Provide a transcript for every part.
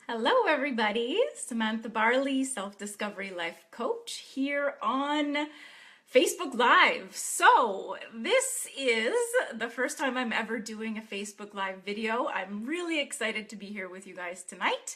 Hello, everybody. Samantha Barley, Self-Discovery Life Coach, here on Facebook Live. So this is the first time I'm ever doing a Facebook Live video. I'm really excited to be here with you guys tonight.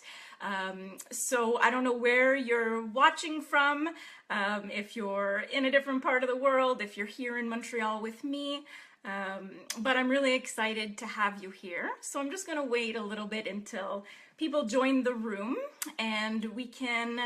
So I don't know where you're watching from, if you're in a different part of the world, if you're here in Montreal with me. But I'm really excited to have you here. So I'm just going to wait a little bit until people join the room and we can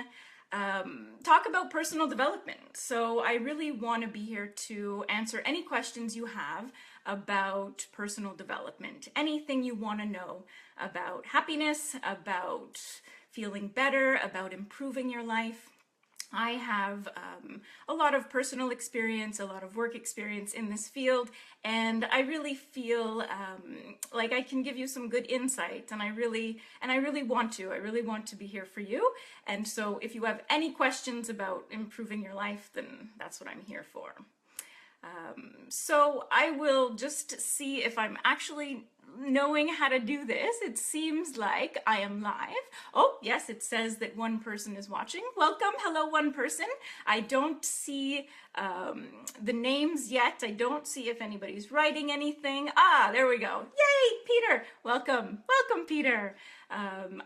talk about personal development. So I really want to be here to answer any questions you have about personal development, anything you want to know about happiness, about feeling better, about improving your life. I have a lot of personal experience, a lot of work experience in this field, and I really feel like I can give you some good insight, and I really want to. I really want to be here for you. And so if you have any questions about improving your life, then that's what I'm here for. So I will just see if I'm actually knowing how to do this. It seems like I am live. Oh, yes, it says that one person is watching. Welcome. Hello, one person. I don't see the names yet. I don't see if anybody's writing anything. Ah, there we go. Yay, Peter. Welcome. Welcome, Peter.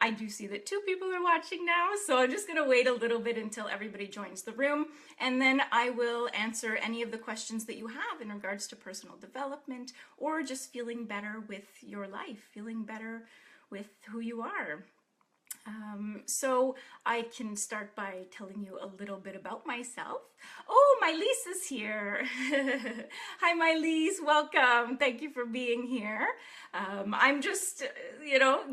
I do see that two people are watching now, so I'm just going to wait a little bit until everybody joins the room, and then I will answer any of the questions that you have in regards to personal development or just feeling better with your life, feeling better with who you are. So I can start by telling you a little bit about myself. Oh, Mylise is here. Hi, Mylise, welcome. Thank you for being here. I'm just,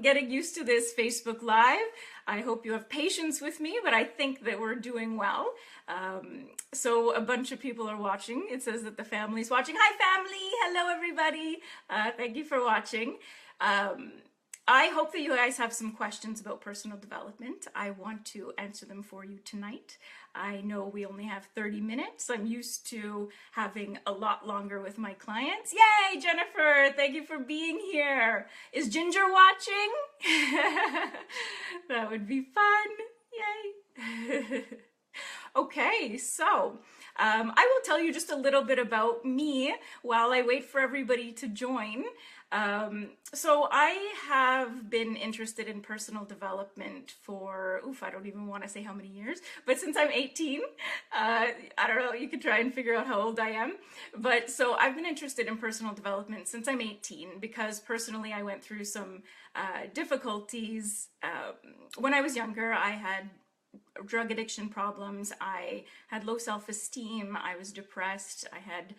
getting used to this Facebook Live. I hope you have patience with me, but I think that we're doing well. So a bunch of people are watching. It says that the family's watching. Hi, family. Hello, everybody. Thank you for watching. I hope that you guys have some questions about personal development. I want to answer them for you tonight. I know we only have 30 minutes. I'm used to having a lot longer with my clients. Yay, Jennifer, thank you for being here. Is Ginger watching? That would be fun. Yay. Okay, so I will tell you just a little bit about me while I wait for everybody to join. So I have been interested in personal development for, I don't even want to say how many years, but since I'm 18, I don't know, you can try and figure out how old I am. But so I've been interested in personal development since I'm 18 because personally I went through some difficulties. When I was younger, I had drug addiction problems, I had low self-esteem, I was depressed, I had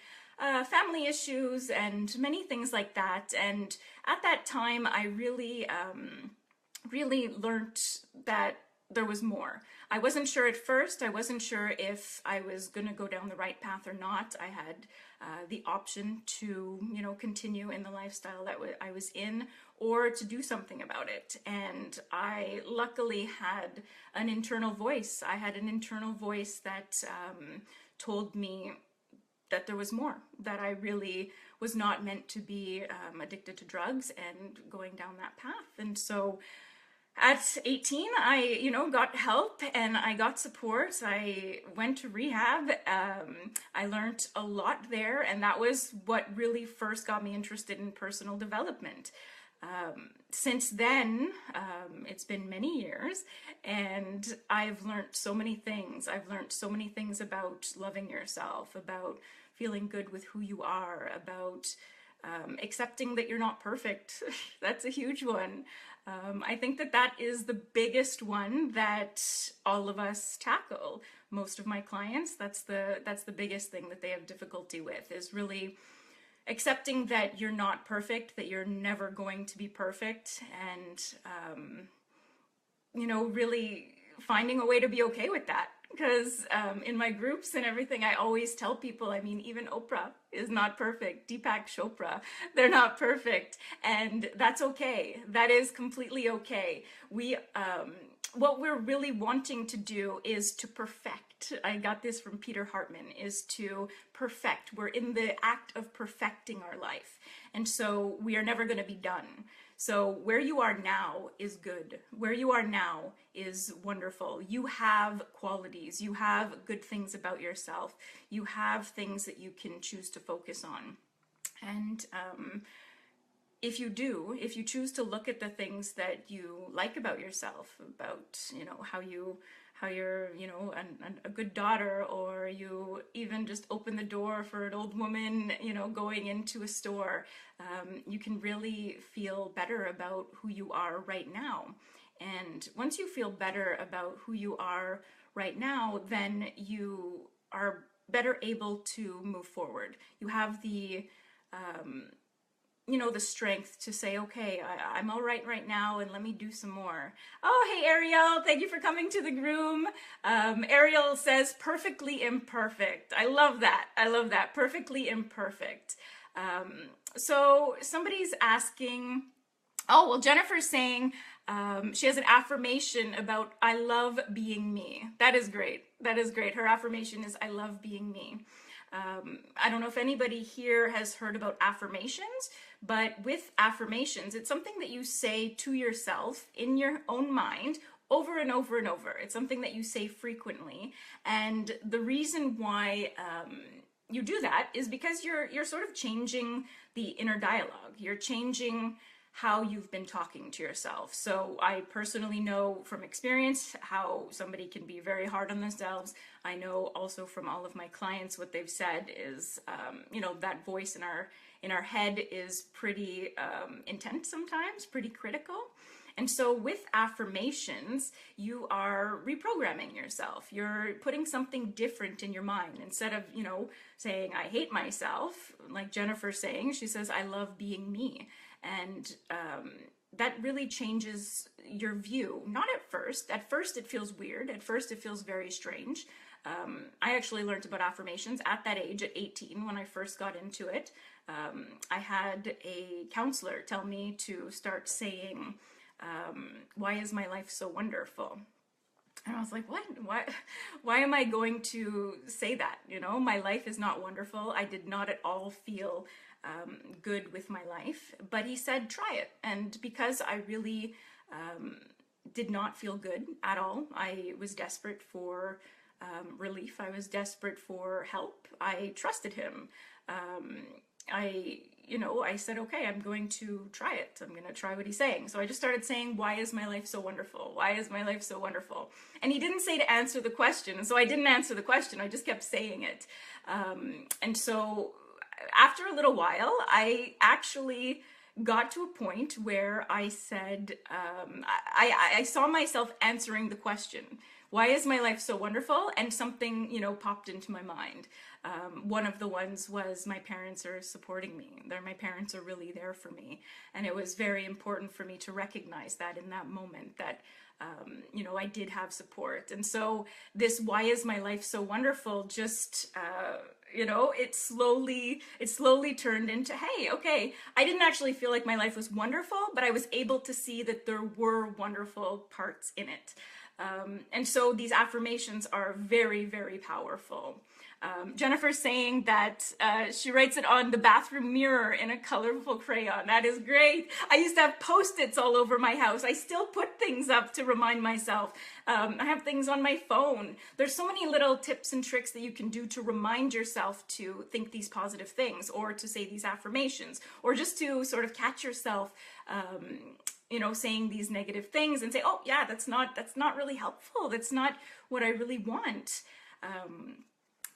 family issues and many things like that. And at that time, I really learned that there was more. I wasn't sure at first. I wasn't sure if I was going to go down the right path or not. I had the option to, continue in the lifestyle that I was in or to do something about it. And I luckily had an internal voice. I had an internal voice that told me that there was more, that I really was not meant to be addicted to drugs and going down that path. And so at 18, I, got help and I got support. I went to rehab. I learned a lot there, and that was what really first got me interested in personal development. Since then, it's been many years, and I've learned so many things. I've learned so many things about loving yourself, about feeling good with who you are, about accepting that you're not perfect. That's a huge one. I think that is the biggest one that all of us tackle. Most of my clients, that's the biggest thing that they have difficulty with, is really accepting that you're not perfect, that you're never going to be perfect, and really finding a way to be okay with that. Because in my groups and everything, I always tell people, even Oprah is not perfect, Deepak Chopra, they're not perfect, and that's okay. That is completely okay. What we're really wanting to do is to perfect. I got this from Peter Hartman, is to perfect. We're in the act of perfecting our life. And so we are never going to be done. So where you are now is good. Where you are now is wonderful. You have qualities. You have good things about yourself. You have things that you can choose to focus on. And if you choose to look at the things that you like about yourself, about, how you're, a good daughter, or you even just open the door for an old woman, going into a store, you can really feel better about who you are right now. And once you feel better about who you are right now, then you are better able to move forward. You have the the strength to say, okay, I'm all right now, and let me do some more. Oh, hey, Ariel, thank you for coming to the room. Ariel says, perfectly imperfect. I love that. I love that. Perfectly imperfect. So somebody's asking, oh, well, Jennifer's saying she has an affirmation about, I love being me. That is great. That is great. Her affirmation is, I love being me. I don't know if anybody here has heard about affirmations, but with affirmations, it's something that you say to yourself in your own mind over and over and over. It's something that you say frequently. And the reason why you do that is because you're sort of changing the inner dialogue. You're changing how you've been talking to yourself. So I personally know from experience how somebody can be very hard on themselves. I know also from all of my clients what they've said is, that voice in our head is pretty intense sometimes, pretty critical. And so with affirmations, you are reprogramming yourself. You're putting something different in your mind. Instead of, saying, I hate myself, like Jennifer's saying, she says, I love being me. And that really changes your view. Not at first. At first it feels weird. At first it feels very strange. I actually learned about affirmations at that age, at 18, when I first got into it. I had a counselor tell me to start saying, why is my life so wonderful? And I was like, what? Why am I going to say that? My life is not wonderful. I did not at all feel good with my life. But he said, try it. And because I really did not feel good at all, I was desperate for relief. I was desperate for help. I trusted him. I said, okay, I'm going to try it. I'm going to try what he's saying. So I just started saying, why is my life so wonderful? Why is my life so wonderful? And he didn't say to answer the question. And so I didn't answer the question. I just kept saying it. And so after a little while, I actually got to a point where I said, I saw myself answering the question, why is my life so wonderful? And something, popped into my mind. One of the ones was, my parents are supporting me. My parents are really there for me. And it was very important for me to recognize that in that moment, that I did have support. And so this, why is my life so wonderful, just, it slowly turned into, hey, okay, I didn't actually feel like my life was wonderful, but I was able to see that there were wonderful parts in it. And so these affirmations are very, very powerful. Jennifer's saying that she writes it on the bathroom mirror in a colorful crayon. That is great. I used to have Post-its all over my house. I still put things up to remind myself. I have things on my phone. There's so many little tips and tricks that you can do to remind yourself to think these positive things, or to say these affirmations, or just to sort of catch yourself saying these negative things and say, oh yeah, that's not really helpful. That's not what I really want.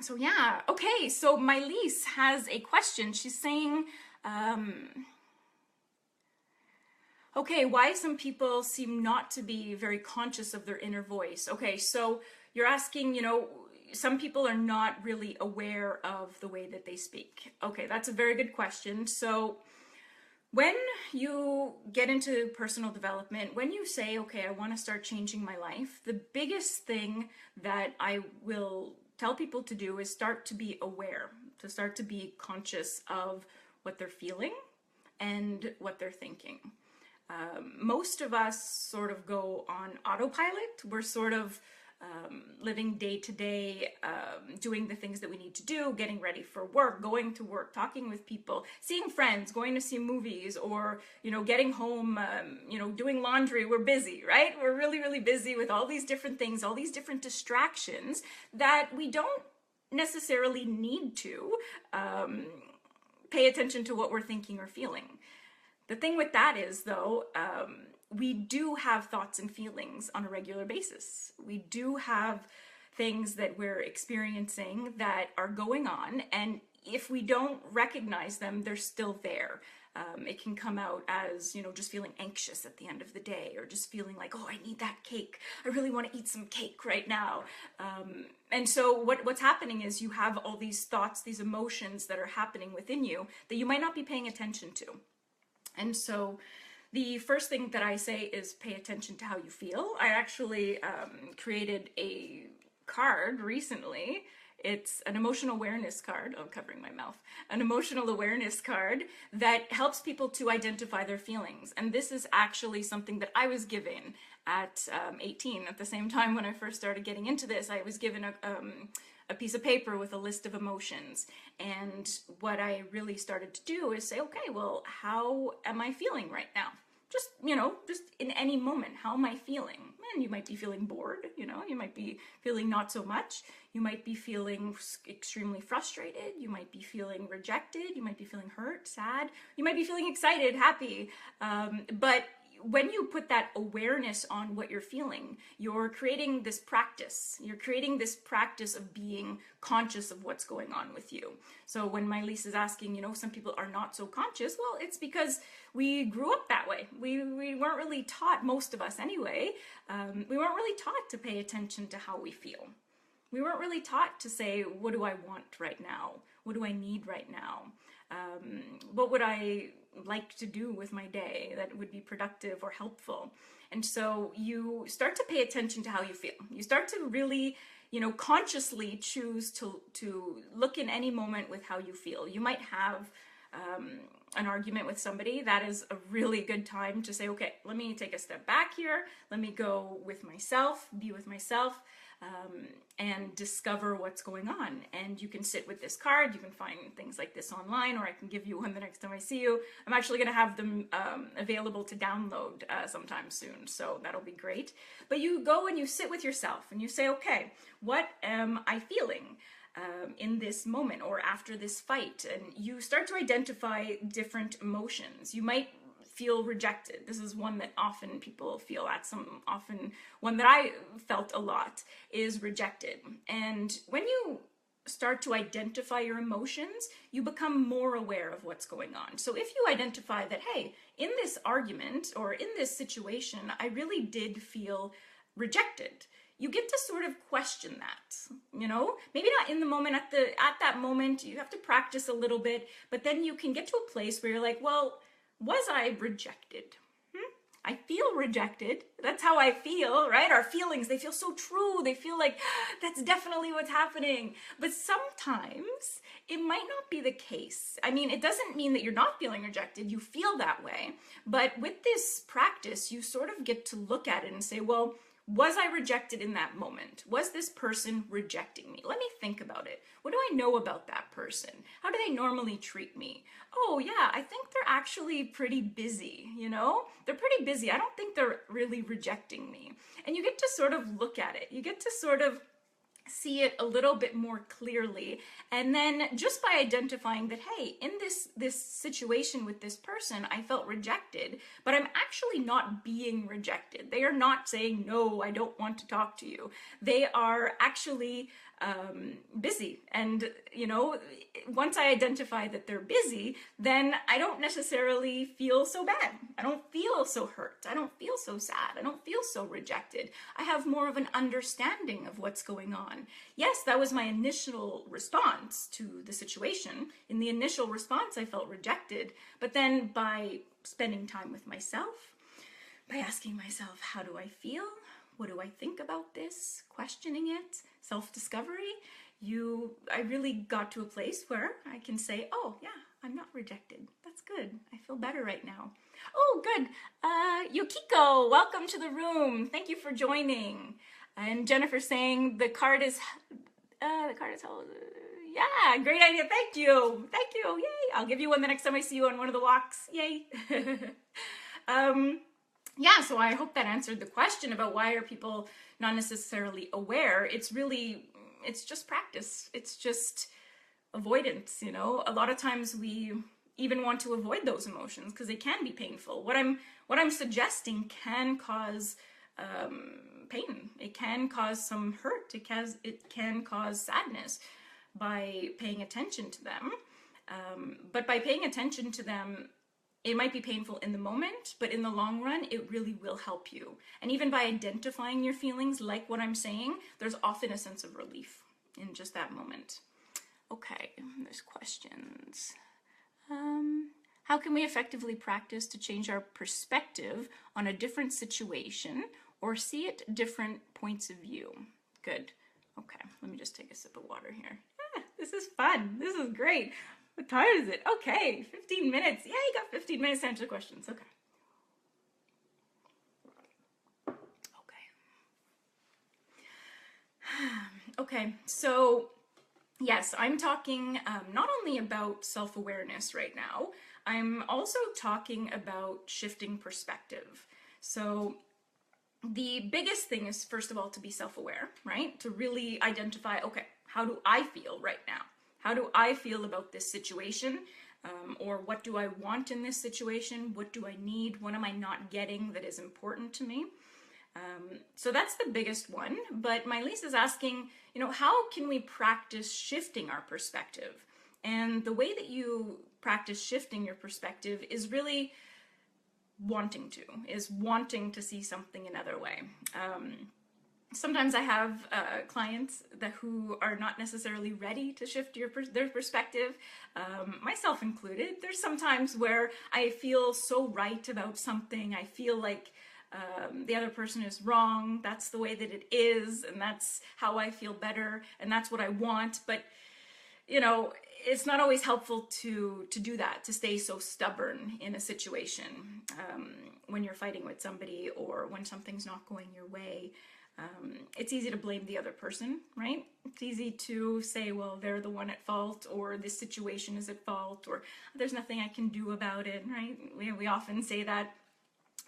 So yeah, okay, so Mylise has a question. She's saying, okay, why some people seem not to be very conscious of their inner voice? Okay, so you're asking, some people are not really aware of the way that they speak. Okay, that's a very good question. So when you get into personal development, when you say, okay, I want to start changing my life, the biggest thing that I will tell people to do is start to be aware, to start to be conscious of what they're feeling and what they're thinking. Most of us sort of go on autopilot. We're sort of living day to day, doing the things that we need to do, getting ready for work, going to work, talking with people, seeing friends, going to see movies, or, getting home, doing laundry. We're busy, right? We're really, really busy with all these different things, all these different distractions that we don't necessarily need to pay attention to what we're thinking or feeling. The thing with that is, though, we do have thoughts and feelings on a regular basis. We do have things that we're experiencing that are going on, and if we don't recognize them, they're still there. It can come out as, just feeling anxious at the end of the day, or just feeling like, oh, I need that cake. I really want to eat some cake right now. And so what's happening is you have all these thoughts, these emotions that are happening within you that you might not be paying attention to. And so the first thing that I say is pay attention to how you feel. I actually created a card recently. It's an emotional awareness card. Oh, I'm covering my mouth. An emotional awareness card that helps people to identify their feelings. And this is actually something that I was given at 18. At the same time when I first started getting into this, I was given a piece of paper with a list of emotions. And what I really started to do is say, okay, well, how am I feeling right now? Just, just in any moment, how am I feeling? And you might be feeling bored, you might be feeling not so much. You might be feeling extremely frustrated. You might be feeling rejected. You might be feeling hurt, sad. You might be feeling excited, happy. But when you put that awareness on what you're feeling, you're creating this practice. You're creating this practice of being conscious of what's going on with you. So when Miley's is asking, some people are not so conscious, well, it's because we grew up that way. We weren't really taught, most of us anyway, we weren't really taught to pay attention to how we feel. We weren't really taught to say, what do I want right now? What do I need right now? What would I like to do with my day that would be productive or helpful? And so you start to pay attention to how you feel. You start to really, consciously choose to look in any moment with how you feel. You might have an argument with somebody. That is a really good time to say, okay, let me take a step back here. Let me go with myself, be with myself, and discover what's going on. And you can sit with this card. You can find things like this online, or I can give you one the next time I see you. I'm actually going to have them available to download sometime soon, so that'll be great. But you go and you sit with yourself and you say, okay, what am I feeling in this moment or after this fight? And you start to identify different emotions. You might feel rejected. This is one that often people feel at often one that I felt a lot is rejected. And when you start to identify your emotions, you become more aware of what's going on. So if you identify that, hey, in this argument or in this situation, I really did feel rejected, you get to sort of question that, maybe not in the moment, at that moment, you have to practice a little bit, but then you can get to a place where you're like, well, was I rejected? I feel rejected. That's how I feel, right? Our feelings, they feel so true. They feel like that's definitely what's happening. But sometimes it might not be the case. I mean, it doesn't mean that you're not feeling rejected. You feel that way. But with this practice, you sort of get to look at it and say, well, was I rejected in that moment? Was this person rejecting me? Let me think about it. What do I know about that person? How do they normally treat me? Oh yeah, I think they're actually pretty busy, They're pretty busy. I don't think they're really rejecting me. And you get to sort of look at it. You get to sort of see it a little bit more clearly. And then just by identifying that, hey, in this situation with this person, I felt rejected, but I'm actually not being rejected. They are not saying, no, I don't want to talk to you. They are actually busy. And, once I identify that they're busy, then I don't necessarily feel so bad. I don't feel so hurt. I don't feel so sad. I don't feel so rejected. I have more of an understanding of what's going on. Yes, that was my initial response to the situation. In the initial response, I felt rejected. But then by spending time with myself, by asking myself, how do I feel? What do I think about this? Questioning it, self-discovery, I really got to a place where I can say, oh yeah, I'm not rejected. That's good. I feel better right now. Oh, good. Yukiko, welcome to the room. Thank you for joining. And Jennifer saying the card is held. Yeah, great idea. Thank you. Thank you. Yay. I'll give you one the next time I see you on one of the walks. Yay. Yeah, so I hope that answered the question about why are people not necessarily aware. It's just practice. It's just avoidance, you know. A lot of times we even want to avoid those emotions because they can be painful. What I'm suggesting can cause pain. It can cause some hurt. It can cause sadness by paying attention to them. But by paying attention to them, it might be painful in the moment, but in the long run, it really will help you. And even by identifying your feelings, like what I'm saying, there's often a sense of relief in just that moment. Okay, there's questions. How can we effectively practice to change our perspective on a different situation or see it different points of view? Good. Okay, let me just take a sip of water here. This is fun. This is great. What time is it? Okay, 15 minutes. Yeah, you got 15 minutes to answer the questions. Okay. Okay, so yes, I'm talking not only about self-awareness right now, I'm also talking about shifting perspective. So the biggest thing is, first of all, to be self-aware, right? To really identify, okay, how do I feel right now? How do I feel about this situation? Or what do I want in this situation? What do I need? What am I not getting that is important to me? So that's the biggest one. But my Lisa is asking, you know, how can we practice shifting our perspective? And the way that you practice shifting your perspective is really wanting to see something another way. Sometimes I have clients who are not necessarily ready to shift their perspective, myself included. There's some times where I feel so right about something. I feel like the other person is wrong. That's the way that it is, and that's how I feel better, and that's what I want. But, you know, it's not always helpful to do that, to stay so stubborn in a situation when you're fighting with somebody or when something's not going your way. It's easy to blame the other person, right? It's easy to say, well, they're the one at fault, or this situation is at fault, or there's nothing I can do about it, right? We often say that,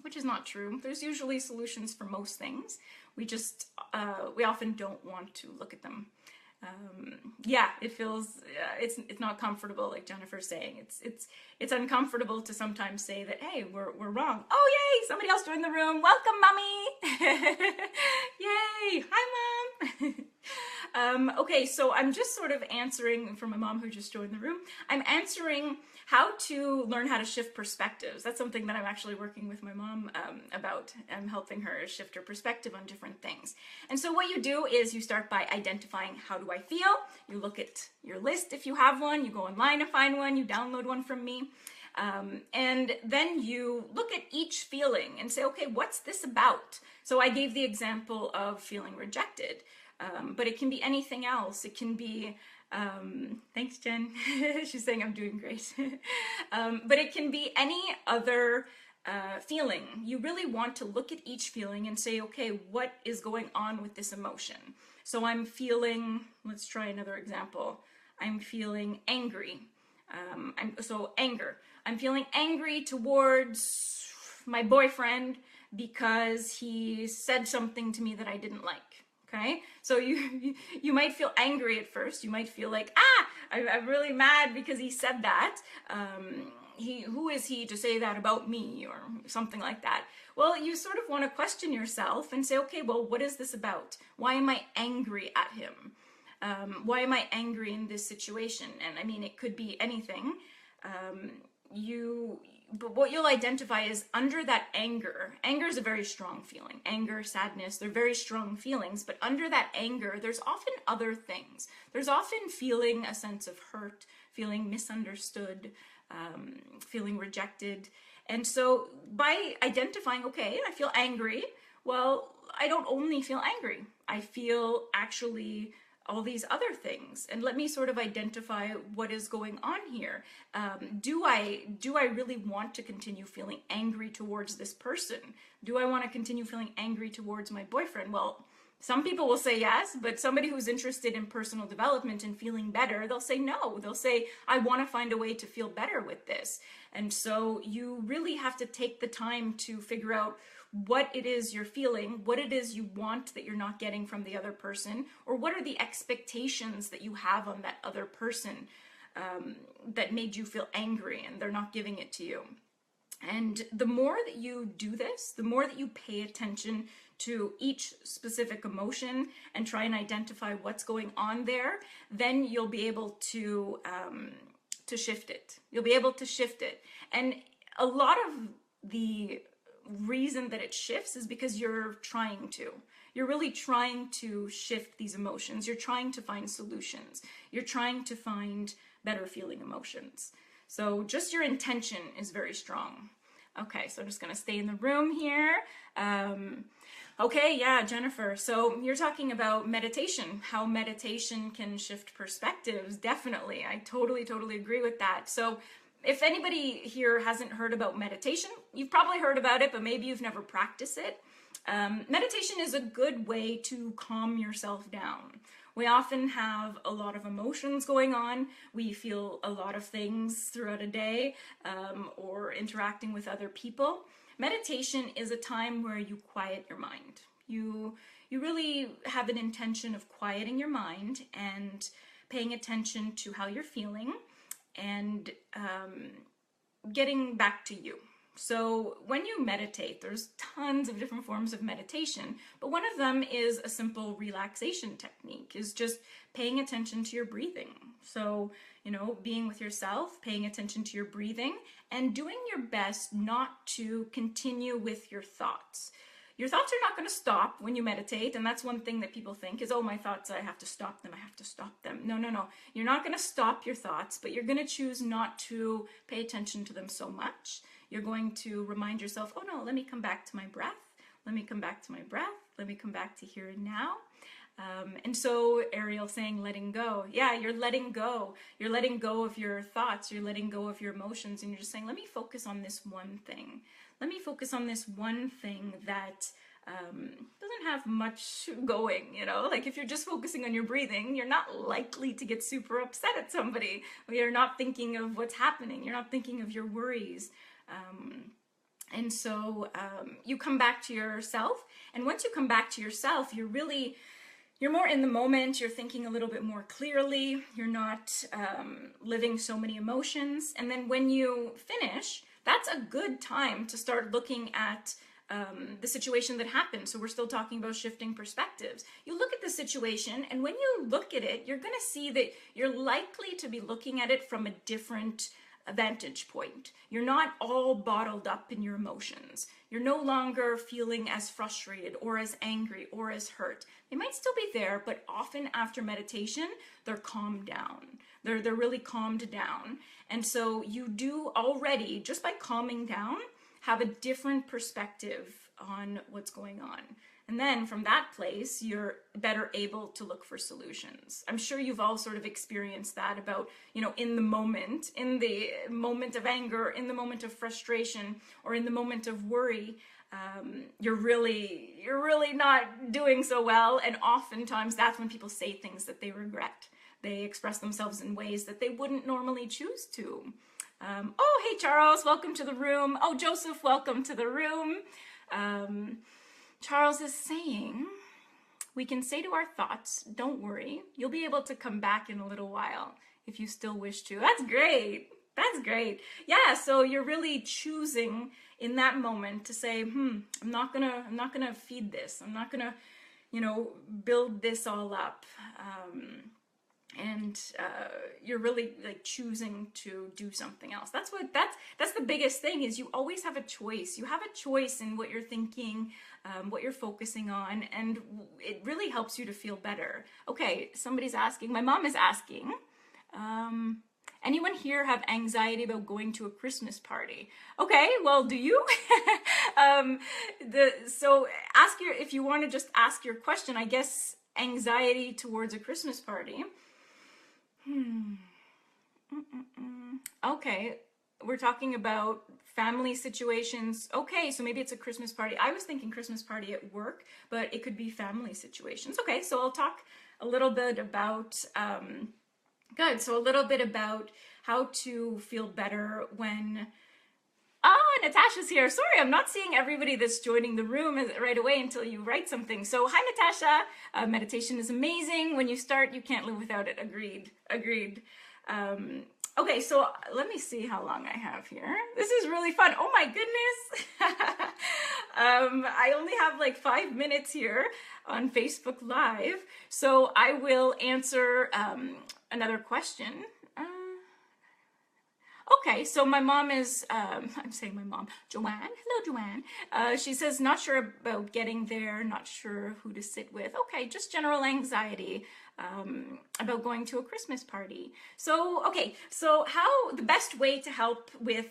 which is not true. There's usually solutions for most things. We often don't want to look at them. Yeah, it feels, it's not comfortable, like Jennifer's saying. It's uncomfortable to sometimes say that, hey, we're wrong. Oh, yay, somebody else joined the room. Welcome, Mommy. Yay, hi, Mom. Okay, so I'm just sort of answering from a mom who just joined the room. I'm answering how to learn how to shift perspectives. That's something that I'm actually working with my mom about. I'm helping her shift her perspective on different things. And so what you do is you start by identifying, how do I feel? You look at your list if you have one. You go online and find one. You download one from me. And then you look at each feeling and say, okay, what's this about? So I gave the example of feeling rejected, but it can be anything else. It can be, thanks, Jen. She's saying I'm doing great. But it can be any other feeling. You really want to look at each feeling and say, okay, what is going on with this emotion? So I'm feeling, let's try another example. I'm feeling angry. Anger. I'm feeling angry towards my boyfriend because he said something to me that I didn't like. Okay, so you might feel angry at first. You might feel like, I'm really mad because he said that. Who is he to say that about me, or something like that? Well, you sort of want to question yourself and say, okay, well, what is this about? Why am I angry at him? Why am I angry in this situation? And I mean, it could be anything. But what you'll identify is under that anger is a very strong feeling. Anger, sadness, they're very strong feelings, but under that anger, there's often other things. There's often feeling a sense of hurt, feeling misunderstood, feeling rejected. And so by identifying, okay, I feel angry, well, I don't only feel angry. I feel actually all these other things, and let me sort of identify what is going on here. Do I really want to continue feeling angry towards this person? Do I want to continue feeling angry towards my boyfriend? Well, Some people will say yes, but somebody who's interested in personal development and feeling better, they'll say no. They'll say, I want to find a way to feel better with this. And so you really have to take the time to figure out what it is you're feeling, what it is you want that you're not getting from the other person, or what are the expectations that you have on that other person that made you feel angry and they're not giving it to you. And the more that you do this, the more that you pay attention to each specific emotion and try and identify what's going on there, then you'll be able to shift it. You'll be able to shift it. And a lot of the reason that it shifts is because you're trying to. You're really trying to shift these emotions. You're trying to find solutions. You're trying to find better feeling emotions. So just your intention is very strong. Okay, so I'm just going to stay in the room here. Okay, yeah, Jennifer. So you're talking about meditation, how meditation can shift perspectives. Definitely. I totally agree with that. So if anybody here hasn't heard about meditation, you've probably heard about it, but maybe you've never practiced it. Meditation is a good way to calm yourself down. We often have a lot of emotions going on. We feel a lot of things throughout a day or interacting with other people. Meditation is a time where you quiet your mind. You really have an intention of quieting your mind and paying attention to how you're feeling and getting back to you. So when you meditate, there's tons of different forms of meditation, but one of them is a simple relaxation technique, is just paying attention to your breathing. So, being with yourself, paying attention to your breathing, and doing your best not to continue with your thoughts. Your thoughts are not going to stop when you meditate, and that's one thing that people think is, oh, my thoughts, I have to stop them, I have to stop them. No. You're not going to stop your thoughts, but you're going to choose not to pay attention to them so much. You're going to remind yourself, oh no, let me come back to my breath. Let me come back to my breath. Let me come back to here and now. And so Ariel saying letting go. Yeah, you're letting go. You're letting go of your thoughts. You're letting go of your emotions. And you're just saying, let me focus on this one thing. Let me focus on this one thing that doesn't have much going, Like if you're just focusing on your breathing, you're not likely to get super upset at somebody. You're not thinking of what's happening. You're not thinking of your worries. And so you come back to yourself, and once you come back to yourself, you're more in the moment, you're thinking a little bit more clearly, you're not living so many emotions, and then when you finish, that's a good time to start looking at the situation that happened. So we're still talking about shifting perspectives. You look at the situation, and when you look at it, you're going to see that you're likely to be looking at it from a different vantage point. You're not all bottled up in your emotions. You're no longer feeling as frustrated or as angry or as hurt. They might still be there, but often after meditation, they're calmed down. They're really calmed down. And so you do already, just by calming down, have a different perspective on what's going on. And then from that place, you're better able to look for solutions. I'm sure you've all sort of experienced that about, in the moment of anger, in the moment of frustration, or in the moment of worry, you're really not doing so well. And oftentimes that's when people say things that they regret. They express themselves in ways that they wouldn't normally choose to. Oh, hey, Charles, welcome to the room. Oh, Joseph, welcome to the room. Charles is saying, we can say to our thoughts, don't worry, you'll be able to come back in a little while if you still wish to. That's great. That's great. Yeah, so you're really choosing in that moment to say, I'm not gonna feed this. I'm not gonna, build this all up. And you're really like choosing to do something else. That's the biggest thing, is you always have a choice. You have a choice in what you're thinking, what you're focusing on, and it really helps you to feel better. Okay, somebody's asking, my mom is asking, anyone here have anxiety about going to a Christmas party? Okay, well, do you? So if you want to just ask your question, I guess, anxiety towards a Christmas party. Okay, we're talking about family situations. Okay, so maybe it's a Christmas party. I was thinking Christmas party at work, but it could be family situations. Okay, so I'll talk a little bit about, good, so a little bit about how to feel better when, Natasha's here. Sorry, I'm not seeing everybody that's joining the room right away until you write something. So, hi, Natasha. Meditation is amazing. When you start, you can't live without it. Agreed. Okay, so let me see how long I have here. This is really fun. Oh my goodness. I only have like 5 minutes here on Facebook Live. So I will answer another question. Okay, so my mom is, I'm saying my mom, Joanne. Hello, Joanne. She says, not sure about getting there, not sure who to sit with. Okay, just general anxiety about going to a Christmas party. So, okay, so how the best way to help with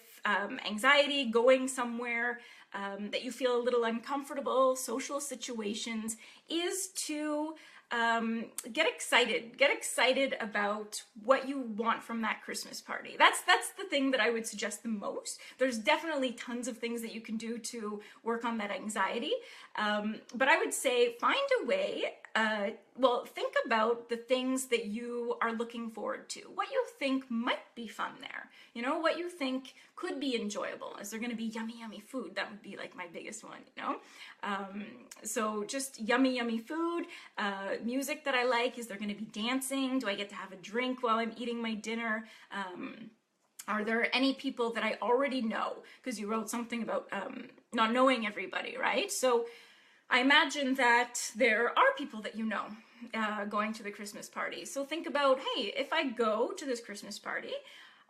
anxiety, going somewhere that you feel a little uncomfortable, social situations, is to get excited about what you want from that Christmas party. That's the thing that I would suggest the most. There's definitely tons of things that you can do to work on that anxiety. But I would say find a way, think about the things that you are looking forward to, what you think might be fun there, you know, what you think could be enjoyable. Is there going to be yummy food? That would be like my biggest one, you know? So just yummy food, music that I like. Is there going to be dancing? Do I get to have a drink while I'm eating my dinner? Are there any people that I already know? Because you wrote something about not knowing everybody, right? So I imagine that there are people that you know going to the Christmas party. So think about, hey, if I go to this Christmas party,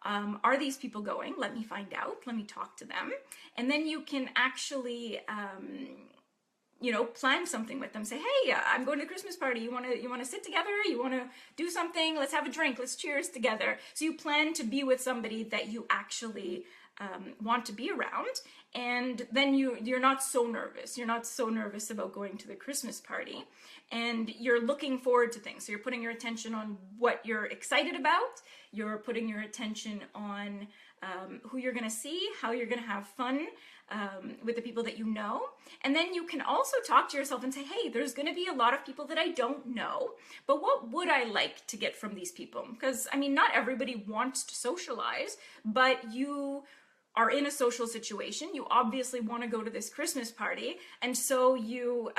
are these people going? Let me find out. Let me talk to them. And then you can actually, plan something with them. Say, hey, I'm going to the Christmas party. You want to sit together? You want to do something? Let's have a drink. Let's cheers together. So you plan to be with somebody that you actually want to be around. And then you're not so nervous. You're not so nervous about going to the Christmas party. And you're looking forward to things. So you're putting your attention on what you're excited about. You're putting your attention on who you're going to see, how you're going to have fun with the people that you know. And then you can also talk to yourself and say, hey, there's going to be a lot of people that I don't know, but what would I like to get from these people? Because, I mean, not everybody wants to socialize, but you are in a social situation. You obviously want to go to this Christmas party. And so you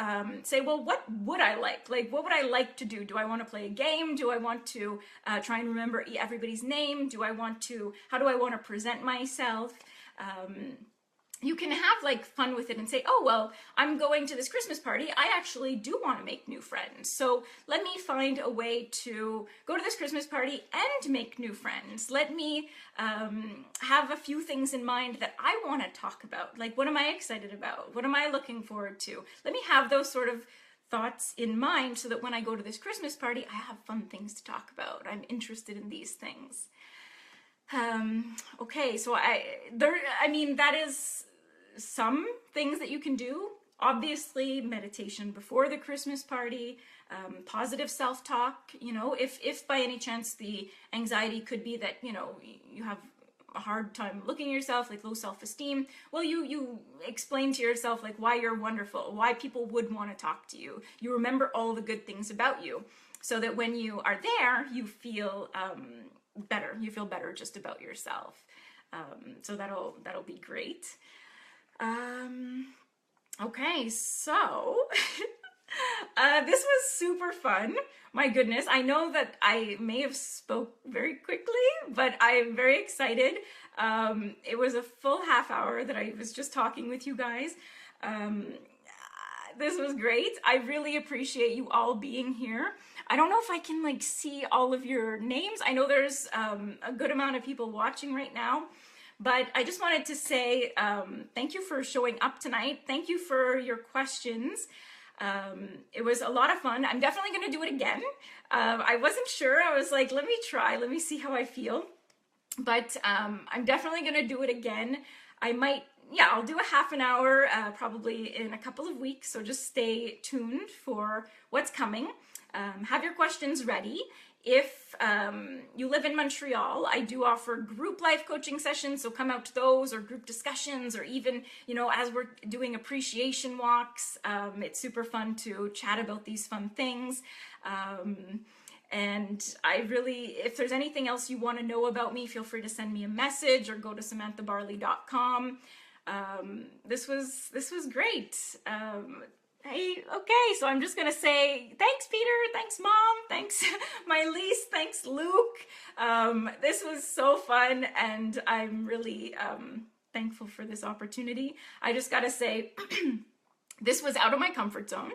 say, well, what would I like? Like, what would I like to do? Do I want to play a game? Do I want to try and remember everybody's name? How do I want to present myself? You can have like fun with it and say, oh, well, I'm going to this Christmas party. I actually do want to make new friends. So let me find a way to go to this Christmas party and make new friends. Let me have a few things in mind that I want to talk about. Like, what am I excited about? What am I looking forward to? Let me have those sort of thoughts in mind so that when I go to this Christmas party, I have fun things to talk about. I'm interested in these things. Okay, so that is some things that you can do. Obviously, meditation before the Christmas party, positive self-talk, if by any chance the anxiety could be that, you have a hard time looking at yourself, like low self-esteem, well, you explain to yourself like why you're wonderful, why people would want to talk to you. You remember all the good things about you so that when you are there, you feel better. You feel better just about yourself. So that'll be great. Okay, so this was super fun. My goodness, I know that I may have spoke very quickly, but I'm very excited. It was a full half hour that I was just talking with you guys. This was great. I really appreciate you all being here. I don't know if I can see all of your names. I know there's a good amount of people watching right now. But I just wanted to say thank you for showing up tonight. Thank you for your questions. It was a lot of fun. I'm definitely going to do it again. I wasn't sure. I was like, let me try. Let me see how I feel. But I'm definitely going to do it again. I'll do a half an hour probably in a couple of weeks. So just stay tuned for what's coming. Have your questions ready. If you live in Montreal, I do offer group life coaching sessions, so come out to those, or group discussions, or even, you know, as we're doing appreciation walks, it's super fun to chat about these fun things. And I really, if there's anything else you want to know about me, feel free to send me a message or go to samanthabarley.com. This was great. Hey, okay, so I'm just gonna say thanks, Peter, thanks, Mom, thanks, Mylease, thanks, Luke. This was so fun, and I'm really thankful for this opportunity. I just gotta say, this was out of my comfort zone.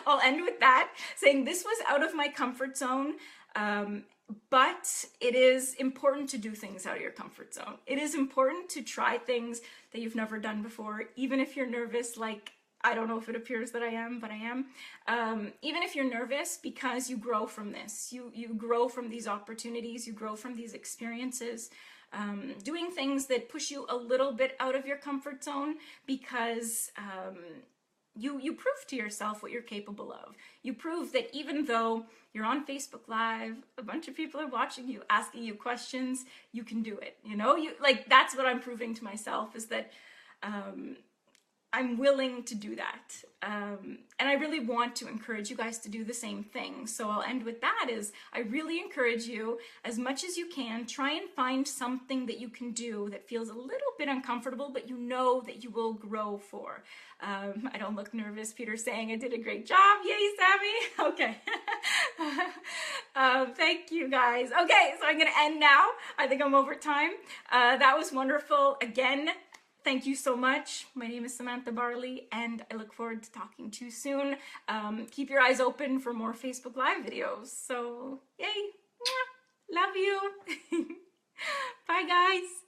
I'll end with that, saying this was out of my comfort zone, but it is important to do things out of your comfort zone. It is important to try things that you've never done before, even if you're nervous, like, I don't know if it appears that I am, but I am. Even if you're nervous, because you grow from this. You grow from these opportunities, you grow from these experiences. Doing things that push you a little bit out of your comfort zone, because you prove to yourself what you're capable of. You prove that even though you're on Facebook Live, a bunch of people are watching you, asking you questions, you can do it. You know, that's what I'm proving to myself, is that I'm willing to do that. And I really want to encourage you guys to do the same thing. So I'll end with that, is I really encourage you, as much as you can, try and find something that you can do that feels a little bit uncomfortable, but you know that you will grow for. I don't look nervous. Peter's saying I did a great job. Yay, Sammy. Okay. Thank you, guys. Okay, so I'm going to end now. I think I'm over time. That was wonderful. Again, thank you so much. My name is Samantha Barley, and I look forward to talking to you soon. Keep your eyes open for more Facebook Live videos. So, yay. Love you. Bye, guys.